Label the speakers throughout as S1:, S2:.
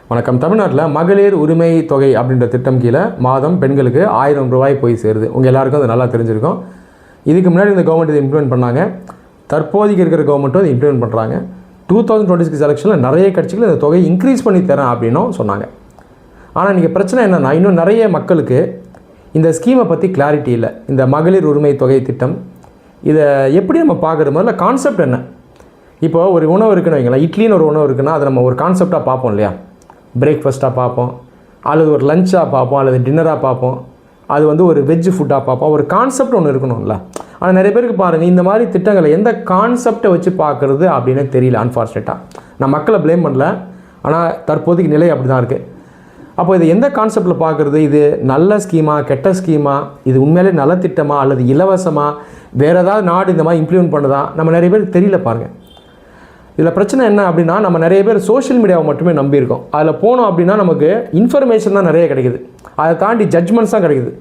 S1: வணக்கம். தமிழ்நாட்டில் மகளிர் உரிமை தொகை அப்படின்ற திட்டம் கீழே மாதம் பெண்களுக்கு 1000 ரூபாய் போய் சேருது. உங்கள் எல்லாருக்கும் அது நல்லா தெரிஞ்சிருக்கும். இதுக்கு முன்னாடி இந்த கவர்மெண்ட் இதை இம்ப்ளிமெண்ட் பண்ணாங்க. தற்போதைக்கு இருக்கிற கவர்மெண்ட்டும் இதை இம்ப்ளிமெண்ட் பண்ணுறாங்க. 2026 எலெக்ஷனில் நிறைய கட்சிகள் இந்த தொகையை இன்க்ரீஸ் பண்ணி தரேன் அப்படின்னும் சொன்னாங்க. ஆனால் இன்றைக்கி பிரச்சனை என்னென்னா, இன்னும் நிறைய மக்களுக்கு இந்த ஸ்கீமை பற்றி கிளாரிட்டி இல்லை. இந்த மகளிர் உரிமை தொகை திட்டம் இதை எப்படி நம்ம பார்க்குறது, முதல்ல கான்செப்ட் என்ன? இப்போ ஒரு உணவு இருக்குன்னு வைங்களேன், இட்லின்னு ஒரு உணவு இருக்குன்னா அதை நம்ம ஒரு கான்செப்டாக பார்ப்போம் இல்லையா? பிரேக்ஃபாஸ்ட்டாக பார்ப்போம், அல்லது ஒரு லஞ்சாக பார்ப்போம், அல்லது டின்னராக பார்ப்போம், அது ஒரு வெஜ் ஃபுட்டாக பார்ப்போம். ஒரு கான்செப்ட் ஒன்று இருக்கணும்ல. ஆனால் நிறைய பேருக்கு பாருங்கள், இந்த மாதிரி திட்டங்களை எந்த கான்செப்டை வச்சு பார்க்குறது அப்படின்னு தெரியல. அன்ஃபார்ச்சுனேட்டாக நான் மக்களை ப்ளேம் பண்ணல, ஆனால் தற்போதைக்கு நிலை அப்படி தான் இருக்குது. அப்போ இது எந்த கான்செப்டில் பார்க்குறது? இது நல்ல ஸ்கீமா, கெட்ட ஸ்கீமா, இது உண்மையிலே நல்ல திட்டமா, அல்லது இலவசமாக வேறு ஏதாவது நாடு இந்த மாதிரி இம்ப்ளிமெண்ட் பண்ணுதா, நம்ம நிறைய பேருக்கு தெரியல பாருங்கள். இதில் பிரச்சனை என்ன அப்படின்னா, நம்ம நிறைய பேர் சோஷியல் மீடியாவை மட்டுமே நம்பியிருக்கோம். அதில் போனோம் அப்படின்னா நமக்கு இன்ஃபர்மேஷன் தான் நிறைய கிடைக்குது. அதை தாண்டி ஜட்ஜ்மெண்ட்ஸ் தான் கிடைக்குது.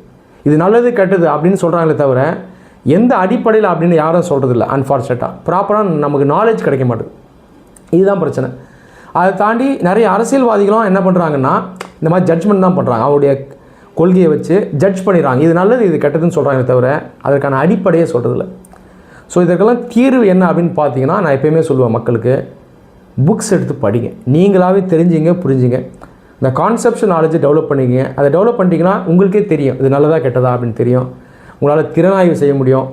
S1: இது நல்லது கெட்டது அப்படின்னு சொல்கிறாங்களே தவிர எந்த அடிப்படையில் அப்படின்னு யாரும் சொல்கிறதில்ல. அன்ஃபார்ச்சுனேட்டாக ப்ராப்பராக நமக்கு நாலேஜ் கிடைக்க மாட்டேது. இதுதான் பிரச்சனை. அதை தாண்டி நிறைய அரசியல்வாதிகளும் என்ன பண்ணுறாங்கன்னா, இந்த மாதிரி ஜட்ஜ்மெண்ட் தான் பண்ணுறாங்க. அவருடைய கொள்கையை வச்சு ஜட்ஜ் பண்ணிடுறாங்க. இது நல்லது, இது கெட்டதுன்னு சொல்கிறாங்களே தவிர அதற்கான அடிப்படையே சொல்கிறதில்ல. ஸோ இதற்கெல்லாம் தீர்வு என்ன அப்படின்னு பார்த்தீங்கன்னா, நான் எப்போயுமே சொல்லுவேன் மக்களுக்கு, புக்ஸ் எடுத்து படிங்க, நீங்களாகவே தெரிஞ்சுங்க, புரிஞ்சுங்க, இந்த கான்செப்ஷன் நாலேஜை டெவலப் பண்ணிக்கங்க. அதை டெவலப் பண்ணிட்டீங்கன்னா உங்களுக்கே தெரியும் இது நல்லதா கெட்டதா அப்படின்னு தெரியும். உங்களால் திறனாய்வு செய்ய முடியும்,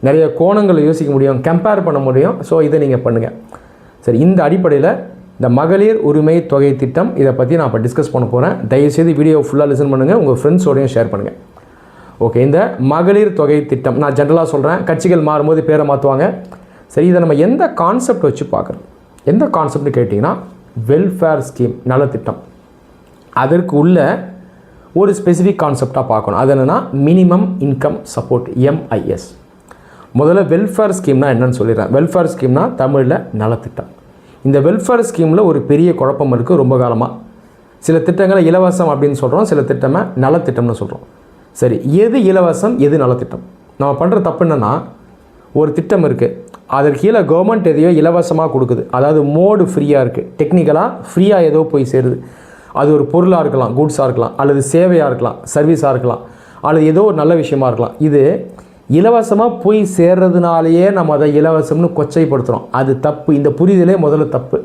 S1: நிறைய கோணங்களை யோசிக்க முடியும், கம்பேர் பண்ண முடியும். ஸோ இதை நீங்கள் பண்ணுங்கள். சரி, இந்த அடிப்படையில் இந்த மகளிர் உரிமை தொகை திட்டம் இதை பற்றி நான் இப்போ டிஸ்கஸ் பண்ண போகிறேன். தயவுசெய்து வீடியோ ஃபுல்லாக லிசன் பண்ணுங்கள், உங்கள் ஃப்ரெண்ட்ஸோடையும் ஷேர் பண்ணுங்கள். ஓகே, இந்த மகளிர் தொகை திட்டம் நான் ஜென்ரலாக சொல்கிறேன். கட்சிகள் மாறும்போது பேரை மாற்றுவாங்க. சரி, இதை நம்ம எந்த கான்செப்ட் வச்சு பார்க்குறோம்? எந்த கான்செப்ட்னு கேட்டிங்கன்னா, வெல்ஃபேர் ஸ்கீம், நலத்திட்டம். அதற்கு உள்ள ஒரு ஸ்பெசிஃபிக் கான்செப்டாக பார்க்கணும். அது என்னென்னா மினிமம் இன்கம் சப்போர்ட், MIS. முதல்ல வெல்ஃபேர் ஸ்கீம்னா என்னன்னு சொல்லிடுறேன். வெல்ஃபேர் ஸ்கீம்னா தமிழில் நலத்திட்டம். இந்த வெல்ஃபேர் ஸ்கீமில் ஒரு பெரிய குழப்பம் இருக்குது ரொம்ப காலமாக. சில திட்டங்களை இலவசம் அப்படின்னு சொல்கிறோம், சில திட்டமை நலத்திட்டம்னு சொல்கிறோம். சரி, எது இலவசம், எது நலத்திட்டம்? நம்ம பண்ணுற தப்பு என்னென்னா, ஒரு திட்டம் இருக்குது, அதற்கு கீழே கவர்மெண்ட் எதையோ இலவசமாக கொடுக்குது. அதாவது மோடு ஃப்ரீயாக இருக்குது, டெக்னிக்கலாக ஃப்ரீயாக ஏதோ போய் சேருது. அது ஒரு பொருளாக இருக்கலாம், குட்ஸாக இருக்கலாம், அல்லது சேவையாக இருக்கலாம், சர்வீஸாக இருக்கலாம், அல்லது ஏதோ ஒரு நல்ல விஷயமா இருக்கலாம். இது இலவசமாக போய் சேர்றதுனாலேயே நம்ம அதை இலவசம்னு கொச்சைப்படுத்துகிறோம். அது தப்பு. இந்த புரிதலே முதல்ல தப்பு.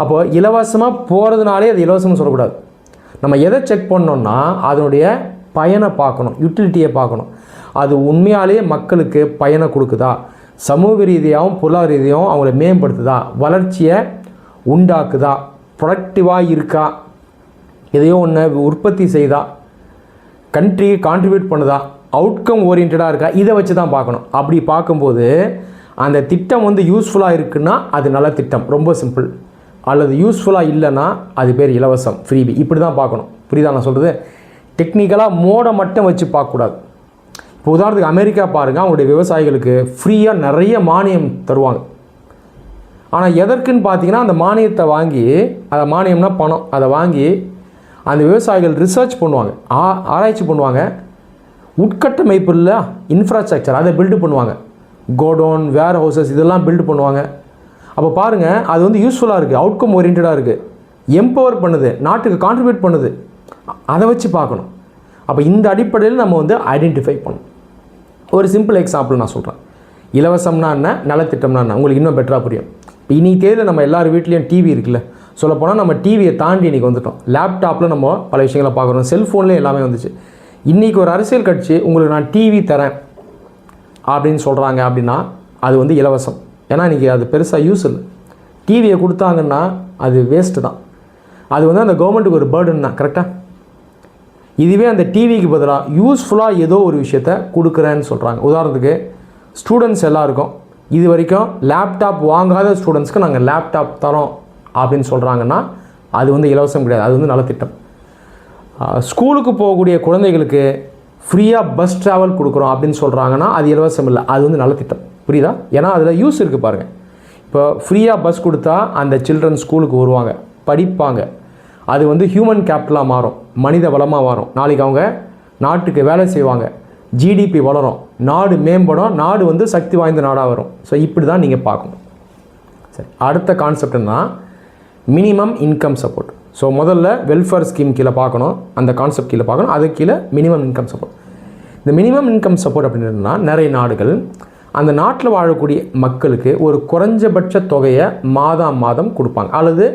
S1: அப்போது இலவசமாக போகிறதுனாலே அது இலவசம்னு சொல்லக்கூடாது. நம்ம எதை செக் பண்ணோன்னா, அதனுடைய பயனை பார்க்கணும், யூட்டிலிட்டியை பார்க்கணும். அது உண்மையாலேயே மக்களுக்கு பயனை கொடுக்குதா, சமூக ரீதியாகவும் பொருளாதார ரீதியாகவும் அவங்கள மேம்படுத்துதா, வளர்ச்சியை உண்டாக்குதா, ப்ரொடக்டிவாக இருக்கா, எதையோ ஒன்று உற்பத்தி செய்தா, கண்ட்ரிக்கு கான்ட்ரிபியூட் பண்ணுதா, அவுட்கம் ஓரியன்டாக இருக்கா, இதை வச்சு தான் பார்க்கணும். அப்படி பார்க்கும்போது அந்த திட்டம் யூஸ்ஃபுல்லாக இருக்குன்னா அது நல்ல திட்டம், ரொம்ப சிம்பிள். அல்லது யூஸ்ஃபுல்லாக இல்லைன்னா அது பேர் இலவசம், ஃப்ரீபி. இப்படி தான் பார்க்கணும். புரியுதா நான் சொல்கிறது? டெக்னிக்கலாக மோடை மட்டும் வச்சு பார்க்கக்கூடாது. இப்போ உதாரணத்துக்கு அமெரிக்கா பாருங்கள், அவங்களுடைய விவசாயிகளுக்கு ஃப்ரீயாக நிறைய மானியம் தருவாங்க. ஆனால் எதற்குன்னு பார்த்தீங்கன்னா, அந்த மானியத்தை வாங்கி, அதை மானியம்னா பணம், அதை வாங்கி அந்த விவசாயிகள் ரிசர்ச் பண்ணுவாங்க, ஆராய்ச்சி பண்ணுவாங்க, உட்கட்டமைப்பு இல்லை இன்ஃப்ராஸ்ட்ரக்சர் அதை பில்டு பண்ணுவாங்க, கோடவுன், வேர் ஹவுசஸ் இதெல்லாம் பில்டு பண்ணுவாங்க. அப்போ பாருங்கள், அது யூஸ்ஃபுல்லாக இருக்குது, அவுட்கம் ஓரியன்டாக இருக்குது, எம்பவர் பண்ணுது, நாட்டுக்கு கான்ட்ரிபியூட் பண்ணுது. அதை வச்சு பார்க்கணும். அப்போ இந்த அடிப்படையில் நம்ம ஐடென்டிஃபை பண்ணணும். ஒரு சிம்பிள் எக்ஸாம்பிள் நான் சொல்கிறேன். இலவசம்னா என்ன, நலத்திட்டம்னா என்ன, உங்களுக்கு இன்னும் பெட்டராக புரியும். இப்போ இன்றைக்கி தேதியில் நம்ம எல்லார் வீட்லேயும் டிவி இருக்குல்ல. சொல்லப்போனால் நம்ம டிவியை தாண்டி இன்றைக்கி வந்துட்டோம். லேப்டாப்பில் நம்ம பல விஷயங்களை பார்க்குறோம், செல்ஃபோன்லேயும் எல்லாமே வந்துச்சு. இன்றைக்கி ஒரு அரசியல் கட்சி உங்களுக்கு நான் டிவி தரேன் அப்படின்னு சொல்கிறாங்க அப்படின்னா அது இலவசம். ஏன்னா இன்றைக்கி அது பெருசாக யூஸ் இல்லை. டிவியை கொடுத்தாங்கன்னா அது வேஸ்ட்டு தான். அது அந்த கவர்மெண்ட்டுக்கு ஒரு பேர்டன் தான். கரெக்டாக? இதுவே அந்த டிவிக்கு பதிலாக யூஸ்ஃபுல்லாக ஏதோ ஒரு விஷயத்த கொடுக்குறேன்னு சொல்கிறாங்க. உதாரணத்துக்கு ஸ்டூடெண்ட்ஸ் எல்லாருக்கும் இது வரைக்கும் லேப்டாப் வாங்காத ஸ்டூடெண்ட்ஸ்க்கு நாங்கள் லேப்டாப் தரோம் அப்படின்னு சொல்கிறாங்கன்னா அது இலவசம் கிடையாது, அது நலத்திட்டம். ஸ்கூலுக்கு போகக்கூடிய குழந்தைகளுக்கு ஃப்ரீயாக பஸ் ட்ராவல் கொடுக்குறோம் அப்படின்னு சொல்கிறாங்கன்னா அது இலவசம் இல்லை, அது நலத்திட்டம். புரியுதா? ஏன்னா அதில் யூஸ் இருக்குது பாருங்கள். இப்போ ஃப்ரீயாக பஸ் கொடுத்தா அந்த சில்ட்ரன் ஸ்கூலுக்கு வருவாங்க, படிப்பாங்க. அது ஹியூமன் கேபிட்டலாக மாறும், மனித வளமாக மாறும். நாளைக்கு அவங்க நாட்டுக்கு வேலை செய்வாங்க, ஜிடிபி வளரும், நாடு மேம்படும், நாடு சக்தி வாய்ந்த நாடாக வரும். ஸோ இப்படி தான் நீங்கள் பார்க்கணும். சரி, அடுத்த கான்செப்ட்னா மினிமம் இன்கம் சப்போர்ட். ஸோ முதல்ல வெல்ஃபேர் ஸ்கீம் கீழே பார்க்கணும், அந்த கான்செப்ட் கீழே பார்க்கணும். அதுக்கு கீழே மினிமம் இன்கம் சப்போர்ட். இந்த மினிமம் இன்கம் சப்போர்ட் அப்படின்னா நிறைய நாடுகள் அந்த நாட்டில் வாழக்கூடிய மக்களுக்கு ஒரு குறைஞ்சபட்ச தொகையை மாதம் கொடுப்பாங்க. அல்லது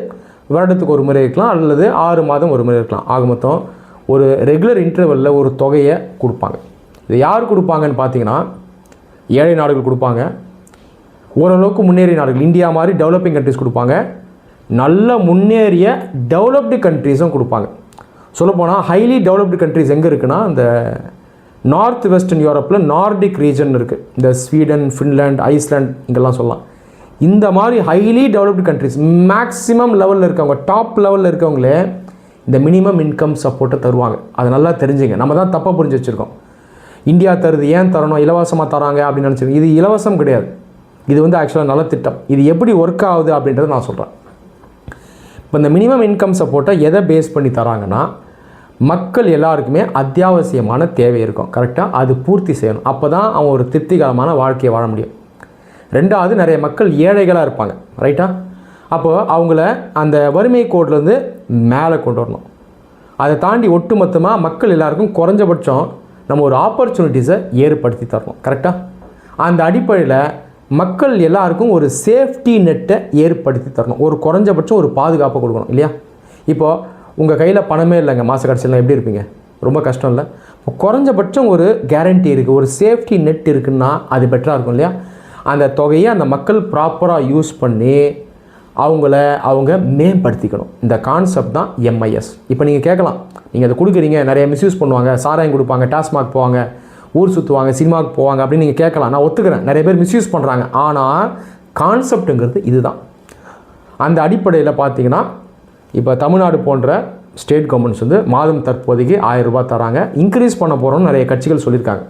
S1: வருடத்துக்கு ஒரு முறை இருக்கலாம், அல்லது 6 மாதம் ஒரு முறை இருக்கலாம். ஆக மொத்தம் ஒரு ரெகுலர் இன்டர்வலில் ஒரு தொகையை கொடுப்பாங்க. இது யார் கொடுப்பாங்கன்னு பார்த்தீங்கன்னா ஏழை நாடுகள் கொடுப்பாங்க, ஓரளவுக்கு முன்னேறிய நாடுகள் இந்தியா மாதிரி டெவலப்பிங் கண்ட்ரிஸ் கொடுப்பாங்க, நல்ல முன்னேறிய டெவலப்டு கண்ட்ரீஸும் கொடுப்பாங்க. சொல்லப்போனால் ஹைலி டெவலப்டு கண்ட்ரிஸ் எங்கே இருக்குன்னா இந்த நார்த் வெஸ்டர்ன் யூரோப்பில் நார்டிக் ரீஜன் இருக்குது. இந்த ஸ்வீடன், ஃபின்லாண்ட், ஐஸ்லாண்ட் இங்கெல்லாம் சொல்லலாம். இந்த மாதிரி ஹைலி டெவலப்டு கண்ட்ரிஸ் மேக்ஸிமம் லெவலில் இருக்கவங்க, டாப் லெவலில் இருக்கவங்களே இந்த மினிமம் இன்கம் சப்போர்ட்டை தருவாங்க. அதை நல்லா தெரிஞ்சுங்க. நம்ம தான் தப்பாக புரிஞ்சு வச்சுருக்கோம். இந்தியா தருது, ஏன் தரணும், இலவசமாக தராங்க அப்படின்னு நினச்சிருக்கோம். இது இலவசம் கிடையாது, இது வந்து ஆக்சுவலாக நலத்திட்டம். இது எப்படி ஒர்க் ஆகுது அப்படின்றத நான் சொல்கிறேன். இப்போ இந்த மினிமம் இன்கம் சப்போர்ட்டை எதை பேஸ் பண்ணி தராங்கன்னா மக்கள் எல்லாருக்குமே அத்தியாவசியமான தேவை இருக்கும், கரெக்டாக அது பூர்த்தி செய்யணும். அப்போ தான் அவன் ஒரு திருப்திகரமான வாழ்க்கையை வாழ முடியும். ரெண்டாவது, நிறைய மக்கள் ஏழைகளாக இருப்பாங்க, ரைட்டா? அப்போது அவங்கள அந்த வறுமை கோட்லேருந்து மேலே கொண்டு வரணும். அதை தாண்டி ஒட்டுமொத்தமாக மக்கள் எல்லாருக்கும் குறைஞ்சபட்சம் நம்ம ஒரு ஆப்பர்ச்சுனிட்டிஸை ஏற்படுத்தி தரணும், கரெக்டாக? அந்த அடிப்படையில் மக்கள் எல்லாருக்கும் ஒரு சேஃப்டி நெட்டை ஏற்படுத்தி தரணும், ஒரு குறைஞ்சபட்சம் ஒரு பாதுகாப்பை கொடுக்கணும், இல்லையா? இப்போது உங்கள் கையில் பணமே இல்லைங்க, மாத கடைசியில் எப்படி இருப்பீங்க? ரொம்ப கஷ்டம் இல்லை? குறைஞ்சபட்சம் ஒரு கேரண்டி இருக்குது, ஒரு சேஃப்டி நெட் இருக்குன்னா அது பெட்டராக இருக்கும், இல்லையா? அந்த தொகையை அந்த மக்கள் ப்ராப்பராக யூஸ் பண்ணி அவங்க மேம்படுத்திக்கணும். இந்த கான்செப்ட் தான் எம்ஐஎஸ். இப்போ நீங்கள் கேட்கலாம், நீங்கள் அதை கொடுக்குறீங்க, நிறைய மிஸ்யூஸ் பண்ணுவாங்க, சாராயம் கொடுப்பாங்க, டாஸ்மாக் போவாங்க, ஊர் சுற்றுவாங்க, சினிமாவுக்கு போவாங்க அப்படின்னு நீங்கள் கேட்கலாம். நான் ஒத்துக்கிறேன், நிறைய பேர் மிஸ்யூஸ் பண்ணுறாங்க. ஆனால் கான்செப்ட்டுங்கிறது இதுதான். அந்த அடிப்படையில் பார்த்தீங்கன்னா இப்போ தமிழ்நாடு போன்ற ஸ்டேட் கவர்மெண்ட்ஸ் வந்து மாதம் தற்போதைக்கு 1000 ரூபாய் தராங்க. இன்க்ரீஸ் பண்ண போகிறோம்னு நிறைய கட்சிகள் சொல்லியிருக்காங்க.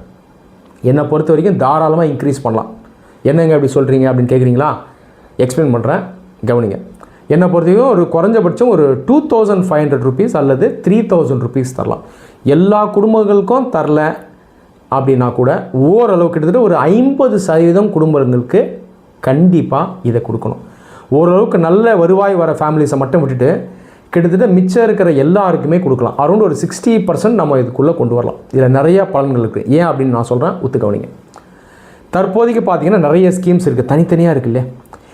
S1: என்னை பொறுத்த வரைக்கும் தாராளமாக இன்க்ரீஸ் பண்ணலாம். என்னங்க அப்படி சொல்கிறீங்க அப்படின்னு கேட்குறீங்களா? எக்ஸ்பிளைன் பண்ணுறேன், கவனிங்க. என்னை பொறுத்த வரைக்கும் ஒரு குறைஞ்சபட்சம் ஒரு 2500 rupees அல்லது 3000 rupees தரலாம். எல்லா குடும்பங்களுக்கும் தரல அப்படின்னா கூட ஓரளவு கிட்டத்தட்ட ஒரு 50% குடும்பங்களுக்கு கண்டிப்பாக இதை கொடுக்கணும். ஓரளவுக்கு நல்ல வருவாய் வர ஃபேமிலிஸை மட்டும் விட்டுட்டு கிட்டத்தட்ட மிச்சம் இருக்கிற எல்லாருக்குமே கொடுக்கலாம். அரௌண்ட் ஒரு 60% நம்ம இதுக்குள்ளே கொண்டு வரலாம். இதில் நிறைய பலன்கள் இருக்குது. ஏன் அப்படின்னு நான் சொல்கிறேன், ஒத்துக்கவனிங்க. தற்போதைக்கு பார்த்தீங்கன்னா நிறைய ஸ்கீம்ஸ் இருக்குது, தனித்தனியாக இருக்குது இல்லையா?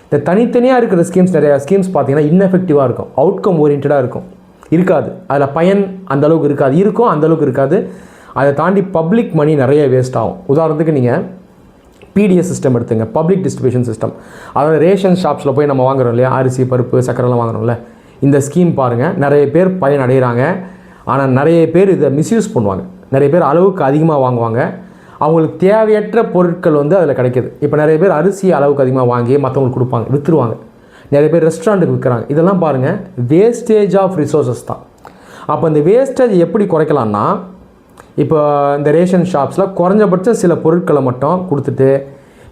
S1: இந்த தனித்தனியாக இருக்கிற ஸ்கீம்ஸ், நிறையா ஸ்கீம்ஸ் பார்த்தீங்கன்னா இன்எஃபெக்டிவாக இருக்கும், அவுட்கம் ஓரியன்டாக இருக்காது. அதில் பயன் அந்தளவுக்கு இருக்காது, இருக்கும் அந்தளவுக்கு இருக்காது. அதை தாண்டி பப்ளிக் மணி நிறைய வேஸ்ட் ஆகும். உதாரணத்துக்கு நீங்கள் பிடிஎஸ் சிஸ்டம் எடுத்துங்க, பப்ளிக் டிஸ்ட்ரிபியூஷன் சிஸ்டம். அதாவது ரேஷன் ஷாப்ஸில் போய் நம்ம வாங்குறோம் இல்லையா, அரிசி, பருப்பு, சக்கரெல்லாம் வாங்குறோம்ல. இந்த ஸ்கீம் பாருங்கள், நிறைய பேர் பயன் அடைகிறாங்க. ஆனால் நிறைய பேர் இதை மிஸ்யூஸ் பண்ணுவாங்க. நிறைய பேர் அளவுக்கு அதிகமாக வாங்குவாங்க, அவங்களுக்கு தேவையற்ற பொருட்கள் வந்து அதில் கிடைக்கிது. இப்போ நிறைய பேர் அரிசி அளவுக்கு அதிகமாக வாங்கி மற்றவங்களுக்கு கொடுப்பாங்க, விற்றுருவாங்க. நிறைய பேர் ரெஸ்டாரண்ட்டுக்கு விற்கிறாங்க. இதெல்லாம் பாருங்கள், வேஸ்டேஜ் ஆஃப் ரிசோர்ஸஸ் தான். அப்போ இந்த வேஸ்டேஜ் எப்படி குறைக்கலான்னா, இப்போ இந்த ரேஷன் ஷாப்ஸில் குறைஞ்சபட்சம் சில பொருட்களை மட்டும் கொடுத்துட்டு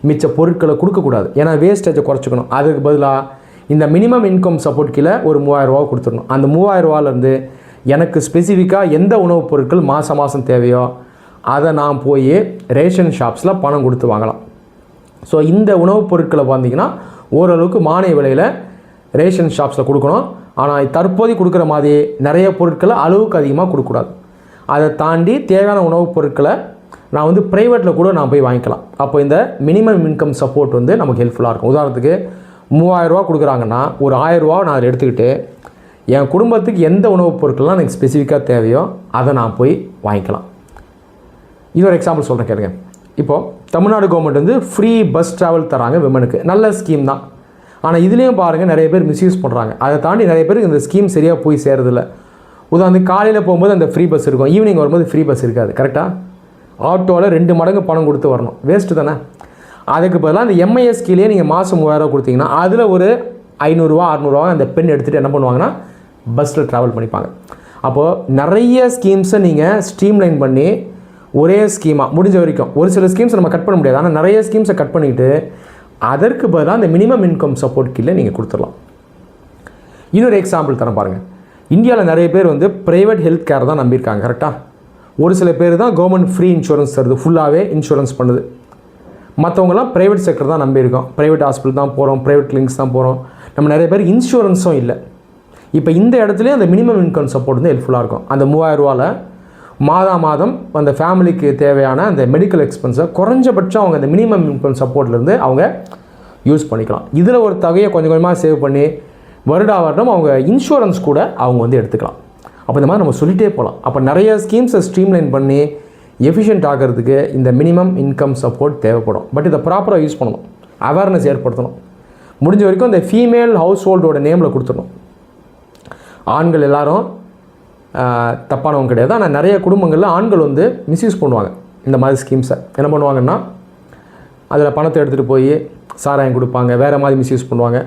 S1: மிச்ச பொருட்களை கொடுக்கக்கூடாது. ஏன்னா வேஸ்டேஜை குறைச்சிக்கணும். அதுக்கு பதிலாக இந்த மினிமம் இன்கம் சப்போர்ட் கீழே ஒரு 3000 ரூபா கொடுத்துடணும். அந்த 3000 ரூபாலேருந்து எனக்கு ஸ்பெசிஃபிக்காக எந்த உணவுப் பொருட்கள் மாதம் தேவையோ அதை நான் போய் ரேஷன் ஷாப்ஸில் பணம் கொடுத்து வாங்கலாம். ஸோ இந்த உணவுப் பொருட்களை பார்த்தீங்கன்னா ஓரளவுக்கு மானிய விலையில் ரேஷன் ஷாப்ஸில் கொடுக்கணும். ஆனால் தற்போது கொடுக்குற மாதிரி நிறைய பொருட்களை அளவுக்கு அதிகமாக கொடுக்கக்கூடாது. அதை தாண்டி தேவையான உணவுப் பொருட்களை நான் வந்து ப்ரைவேட்டில் கூட நான் போய் வாங்கிக்கலாம். அப்போ இந்த மினிமம் இன்கம் சப்போர்ட் வந்து நமக்கு ஹெல்ப்ஃபுல்லாக இருக்கும். உதாரணத்துக்கு 3000 ரூபா கொடுக்குறாங்கன்னா ஒரு 1000 ரூபா நான் அதை எடுத்துக்கிட்டு என் குடும்பத்துக்கு எந்த உணவுப் பொருட்கள்லாம் எனக்கு ஸ்பெசிஃபிக்காக தேவையோ அதை நான் போய் வாங்கிக்கலாம். இன்னொரு எக்ஸாம்பிள் சொல்கிறேன் கேளுங்க. இப்போது தமிழ்நாடு கவர்மெண்ட் வந்து ஃப்ரீ பஸ் ட்ராவல் தராங்க விமனுக்கு, நல்ல ஸ்கீம் தான். ஆனால் இதுலேயும் பாருங்கள் நிறைய பேர் மிஸ்யூஸ் பண்ணுறாங்க. அதை தாண்டி நிறைய பேருக்கு இந்த ஸ்கீம் சரியாக போய் சேரதில்லை. உதாரணத்துக்கு காலையில் போகும்போது அந்த ஃப்ரீ பஸ் இருக்கும், ஈவினிங் வரும்போது ஃப்ரீ பஸ் இருக்காது, கரெக்டாக? ஆட்டோவில் 2 மடங்கு பணம் கொடுத்து வரணும், வேஸ்ட்டு தானே? அதுக்கு பதிலாக அந்த எம்ஐஎஸ் கீழே நீங்கள் மாதம் 3000 ரூபா கொடுத்தீங்கன்னா அதில் ஒரு 500 ரூபா 600 ரூபா அந்த பெண் எடுத்துகிட்டு என்ன பண்ணுவாங்கன்னா பஸ்ஸில் ட்ராவல் பண்ணிப்பாங்க. அப்போது நிறைய ஸ்கீம்ஸை நீங்கள் ஸ்ட்ரீம்லைன் பண்ணி ஒரே ஸ்கீமாக முடிஞ்ச வரைக்கும், ஒரு சில ஸ்கீம்ஸை நம்ம கட் பண்ண முடியாது, ஆனால் நிறைய ஸ்கீம்ஸை கட் பண்ணிவிட்டு அதற்கு பதிலாக அந்த மினிமம் இன்கம் சப்போர்ட் கீழே நீங்கள் கொடுத்துடலாம். இன்னொரு எக்ஸாம்பிள் தரேன் பாருங்கள். இந்தியாவில் நிறைய பேர் வந்து ப்ரைவேட் ஹெல்த் கேர் தான் நம்பியிருக்காங்க, கரெக்டாக? ஒரு சில பேர் தான் கவர்மெண்ட் ஃப்ரீ இன்சூரன்ஸ் தருது, ஃபுல்லாகவே இன்சூரன்ஸ் பண்ணுது. மற்றவங்களாம் ப்ரைவேட் செக்டர் தான் நம்பியிருக்கோம், ப்ரைவேட் ஹாஸ்பிட்டல் தான் போகிறோம், ப்ரைவேட் கிளினிக்ஸ் தான் போகிறோம். நம்ம நிறைய பேர் இன்சூரன்ஸும் இல்லை. இப்போ இந்த இடத்துலையும் அந்த மினிமம் இன்கம் சப்போர்ட் வந்து ஹெல்ப்ஃபுல்லாக இருக்கும். அந்த 3000 ரூபாவில் மாதம் அந்த ஃபேமிலிக்கு தேவையான அந்த மெடிக்கல் எக்ஸ்பென்ஸை குறைஞ்சபட்சம் அவங்க அந்த மினிமம் இன்கம் சப்போர்ட்லேருந்து அவங்க யூஸ் பண்ணிக்கலாம். இதில் ஒரு தொகையை கொஞ்சம் கொஞ்சமாக சேவ் பண்ணி வருடம் அவங்க இன்சூரன்ஸ் கூட அவங்க வந்து எடுத்துக்கலாம். அப்போ இந்த மாதிரி நம்ம சொல்லிகிட்டே போகலாம். அப்போ நிறைய ஸ்கீம்ஸை ஸ்ட்ரீம்லைன் பண்ணி எஃபிஷியன்ட் ஆகிறதுக்கு இந்த மினிமம் இன்கம் சப்போர்ட் தேவைப்படும். பட் இதை ப்ராப்பராக யூஸ் பண்ணணும், அவேர்னஸ் ஏற்படுத்தணும். முடிஞ்ச வரைக்கும் இந்த ஃபீமேல் ஹவுஸ் ஹோல்டோட நேமில் கொடுத்துடணும். ஆண்கள் எல்லாரும் தப்பானவங்க கிடையாது. ஆனால் நிறைய குடும்பங்களில் ஆண்கள் வந்து மிஸ்யூஸ் பண்ணுவாங்க இந்த மாதிரி ஸ்கீம்ஸை. என்ன பண்ணுவாங்கன்னா அதில் பணத்தை எடுத்துகிட்டு போய் சாராயம் கொடுப்பாங்க, வேறு மாதிரி மிஸ்யூஸ் பண்ணுவாங்க.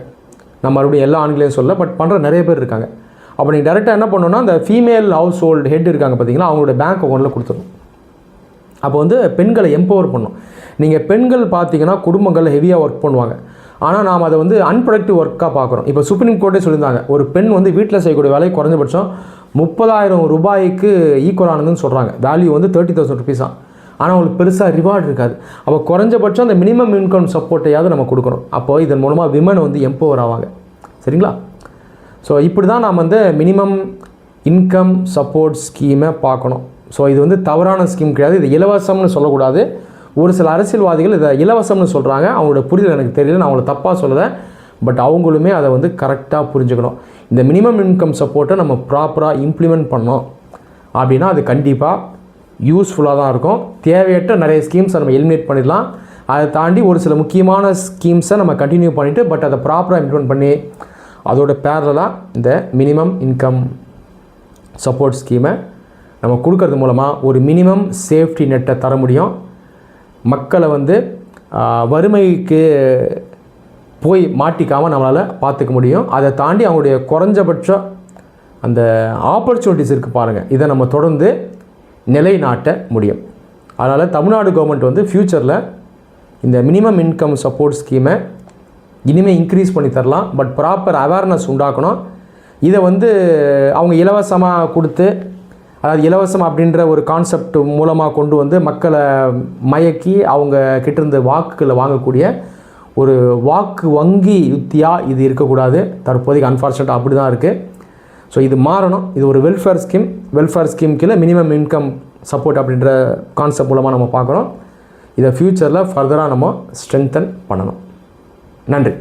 S1: நம்ம மறுபடியும் எல்லா ஆண்களையும் சொல்ல, பட் பண்ணுற நிறைய பேர் இருக்காங்க. அப்போ நீங்கள் டேரெக்டாக என்ன பண்ணணும்னா அந்த ஃபீமேல் ஹவுஸ் ஹோல்டு ஹெட் இருக்காங்க பார்த்தீங்களா, அவங்களோட பேங்க் அக்கௌண்ட்டில் கொடுத்துடணும். அப்போ வந்து பெண்களை எம்பவர் பண்ணணும். நீங்கள் பெண்கள் பார்த்தீங்கன்னா குடும்பங்களில் ஹெவியாக ஒர்க் பண்ணுவாங்க. ஆனால் நாம் அதை வந்து அன்ப்ரொடக்டிவ் ஒர்க்காக பார்க்குறோம். இப்போ சுப்ரீம் கோர்ட்டே சொல்லியிருந்தாங்க, ஒரு பெண் வந்து வீட்டில் செய்யக்கூடிய வேலை குறைஞ்சபட்சம் 30,000 ரூபாய்க்கு ஈக்குவலானதுன்னு சொல்கிறாங்க. வேல்யூ வந்து 30,000 ருபீஸ் தான். ஆனால் அவங்களுக்கு பெருசாக ரிவார்டு இருக்காது. அப்போ குறைஞ்சபட்சம் அந்த மினிமம் இன்கம் சப்போர்ட்டையாவது நம்ம கொடுக்கணும். அப்போது இதன் மூலமாக விமன் வந்து எம்பவர் ஆவாங்க. சரிங்களா? ஸோ இப்படி தான் நாம் வந்து மினிமம் இன்கம் சப்போர்ட் ஸ்கீமை பார்க்கணும். ஸோ இது வந்து தவறான ஸ்கீம் கிடையாது. இது இலவசம்னு சொல்லக்கூடாது. ஒரு சில அரசியல்வாதிகள் இதை இலவசம்னு சொல்கிறாங்க. அவங்களோட புரிதல் எனக்கு தெரியல, நான் அவங்கள தப்பாக சொல்லலை. பட் அவங்களுமே அதை வந்து கரெக்டாக புரிஞ்சுக்கணும். இந்த மினிமம் இன்கம் சப்போர்ட்டை நம்ம ப்ராப்பராக இம்ப்ளிமெண்ட் பண்ணோம் அப்படின்னா அது கண்டிப்பாக யூஸ்ஃபுல்லாக தான் இருக்கும். தேவையற்ற நிறைய ஸ்கீம்ஸை நம்ம எலிமினேட் பண்ணிடலாம். அதை தாண்டி ஒரு சில முக்கியமான ஸ்கீம்ஸை நம்ம கண்டினியூ பண்ணிவிட்டு பட் அதை ப்ராப்பராக இம்ப்ளிமெண்ட் பண்ணி அதோட பேரலாக இந்த மினிமம் இன்கம் சப்போர்ட் ஸ்கீமை நம்ம கொடுக்கறது மூலமாக ஒரு மினிமம் சேஃப்டி நெட்டை தர முடியும். மக்களை வந்து வறுமைக்கு போய் மாட்டிக்காமல் நம்மளால் பார்த்துக்க முடியும். அதை தாண்டி அவங்களுடைய குறைஞ்சபட்ச அந்த ஆப்பர்ச்சுனிட்டிஸ் இருக்குது பாருங்கள், இதை நம்ம தொடர்ந்து நிலைநாட்ட முடியும். அதனால் தமிழ்நாடு கவர்மெண்ட் வந்து ஃப்யூச்சரில் இந்த மினிமம் இன்கம் சப்போர்ட் ஸ்கீமை இனிமேல் இன்க்ரீஸ் பண்ணி தரலாம். பட் ப்ராப்பர் அவேர்னஸ் உண்டாக்கணும். இதை வந்து அவங்க இலவசமாக கொடுத்து, அதாவது இலவசம் அப்படின்ற ஒரு கான்செப்ட் மூலமாக கொண்டு வந்து மக்களை மயக்கி அவங்க கிட்டேருந்து வாக்குகளை வாங்கக்கூடிய ஒரு வாக்கு வங்கி யுத்தியாக இது இருக்கக்கூடாது. தற்போதைக்கு அன்ஃபார்ச்சுனேட்டாக அப்படி தான் இருக்குது. ஸோ இது மாறணும். இது ஒரு வெல்ஃபேர் ஸ்கீம் கீழே மினிமம் இன்கம் சப்போர்ட் அப்படின்ற கான்செப்ட் மூலமாக நம்ம பார்க்குறோம். இதை ஃப்யூச்சரில் ஃபர்தராக நம்ம ஸ்ட்ரென்தன் பண்ணணும். நன்றி.